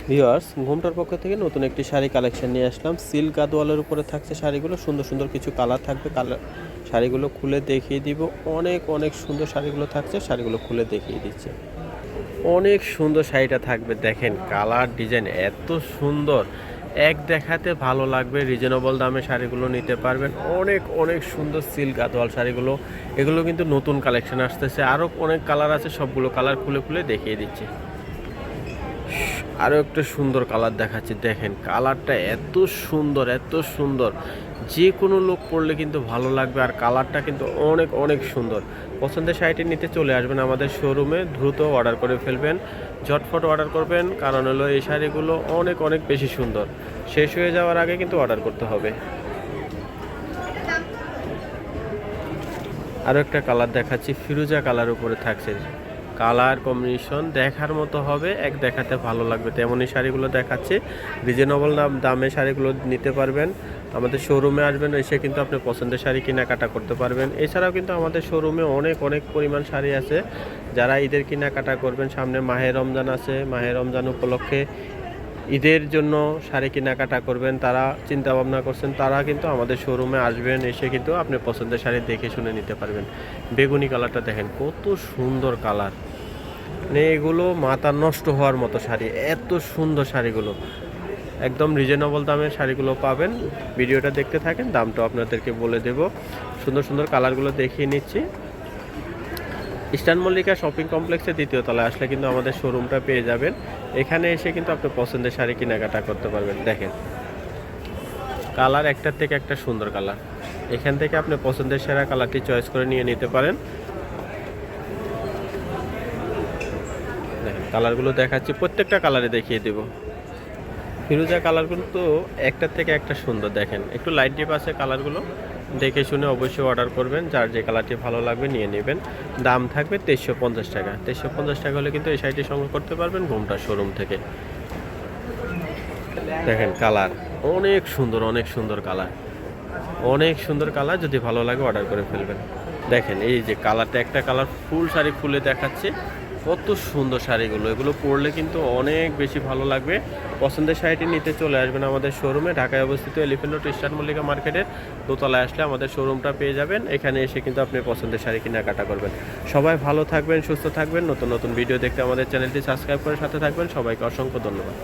Viewers, ঘুমটার পক্ষ থেকে নতুন একটি শাড়ি কালেকশন নিয়ে আসলাম। সিল্ক গাদোয়ালের উপরে থাকছে শাড়িগুলো, সুন্দর সুন্দর কিছু কালার থাকবে। শাড়িগুলো খুলে দেখিয়ে দিব। অনেক অনেক সুন্দর শাড়িগুলো থাকছে, শাড়িগুলো খুলে দেখিয়ে দিচ্ছে। অনেক সুন্দর শাড়িটা থাকবে, দেখেন কালার ডিজাইন এত সুন্দর, এক দেখাতে ভালো লাগবে। রিজনেবল দামে শাড়িগুলো নিতে পারবেন। অনেক অনেক সুন্দর সিল্ক গাদোয়াল শাড়িগুলো, এগুলো কিন্তু নতুন কালেকশন আসতেছে। আরও অনেক কালার আছে, সবগুলো কালার খুলে খুলে দেখিয়ে দিচ্ছি। আরও একটা সুন্দর কালার দেখাচ্ছি, দেখেন কালারটা এত সুন্দর এত সুন্দর, যে কোনো লোক পরলে কিন্তু ভালো লাগবে। আর কালারটা কিন্তু অনেক অনেক সুন্দর। পছন্দের শাড়িটি নিতে চলে আসবেন আমাদের শোরুমে, দ্রুত অর্ডার করে ফেলবেন, ঝটফট অর্ডার করবেন। কারণ হলো এই শাড়িগুলো অনেক অনেক বেশি সুন্দর, শেষ হয়ে যাওয়ার আগে কিন্তু অর্ডার করতে হবে। আরও একটা কালার দেখাচ্ছি, ফিরোজা কালার উপরে থাকছে। কালার কম্বিনেশন দেখার মতো হবে, এক দেখাতে ভালো লাগবে তেমনই শাড়িগুলো দেখাচ্ছে। রিজনেবল দামে শাড়িগুলো নিতে পারবেন। আমাদের শোরুমে আসবেন, এসে কিন্তু আপনি পছন্দের শাড়ি কেনাকাটা করতে পারবেন। এছাড়াও কিন্তু আমাদের শোরুমে অনেক অনেক পরিমাণ শাড়ি আছে। যারা ঈদের কেনাকাটা করবেন, সামনে মাহে রমজান আছে, মাহে রমজান উপলক্ষে ঈদের জন্য শাড়ি কেনাকাটা করবেন, তারা চিন্তা ভাবনা করছেন, তারা কিন্তু আমাদের শোরুমে আসবেন, এসে কিন্তু আপনি পছন্দের শাড়ি দেখে শুনে নিতে পারবেন। বেগুনি কালারটা দেখেন কত সুন্দর কালার, মানে এগুলো মাথা নষ্ট হওয়ার মতো শাড়ি, এত সুন্দর শাড়িগুলো। একদম রিজনেবল দামের শাড়িগুলো পাবেন। ভিডিওটা দেখতে থাকেন, দামটা আপনাদেরকে বলে দেব। সুন্দর সুন্দর কালারগুলো দেখিয়ে নিচ্ছি। ইস্টার্ন মল্লিকা শপিং কমপ্লেক্সের দ্বিতীয় তলায় আসলে কিন্তু আমাদের শোরুমটা পেয়ে যাবেন। এখানে এসে কিন্তু আপনি পছন্দের শাড়ি কেনাকাটা করতে পারবেন। দেখেন কালার একটার থেকে একটা সুন্দর কালার, এখান থেকে আপনি পছন্দের সেরা কালারটি চয়েস করে নিয়ে নিতে পারেন। দেখেন কালারগুলো দেখাচ্ছি, প্রত্যেকটা কালারে দেখিয়ে দেব। ফিরোজা কালারগুলো তো একটার থেকে একটা সুন্দর, দেখেন একটু লাইট ডিপ আছে কালারগুলো, দেখে শুনে অবশ্যই অর্ডার করবেন। যার যে কালারটি ভালো লাগবে নিয়ে নেবেন। দাম থাকবে 2350 টাকা। 2350 টাকা হলে কিন্তু এই শাড়িটি সংগ্রহ করতে পারবেন ঘুমটা শোরুম থেকে। দেখেন কালার অনেক সুন্দর, অনেক সুন্দর কালার, অনেক সুন্দর কালার। যদি ভালো লাগে অর্ডার করে ফেলবেন। দেখেন এই যে কালারটা, একটা কালার ফুল শাড়ি খুলে দেখাচ্ছে, কত সুন্দর শাড়িগুলো। এগুলো পরলে কিন্তু অনেক বেশি ভালো লাগবে। পছন্দের শাড়িটি নিতে চলে আসবেন আমাদের শোরুমে, ঢাকায় অবস্থিত এলিফ্যান্ট রোড ইস্টার্ন মল্লিকা মার্কেটের দোতলায় আসলে আমাদের শোরুমটা পেয়ে যাবেন। এখানে এসে কিন্তু আপনি পছন্দের শাড়ি কেনাকাটা করবেন। সবাই ভালো থাকবেন, সুস্থ থাকবেন। নতুন নতুন ভিডিও দেখতে আমাদের চ্যানেলটি সাবস্ক্রাইব করে সাথে থাকবেন। সবাইকে অসংখ্য ধন্যবাদ।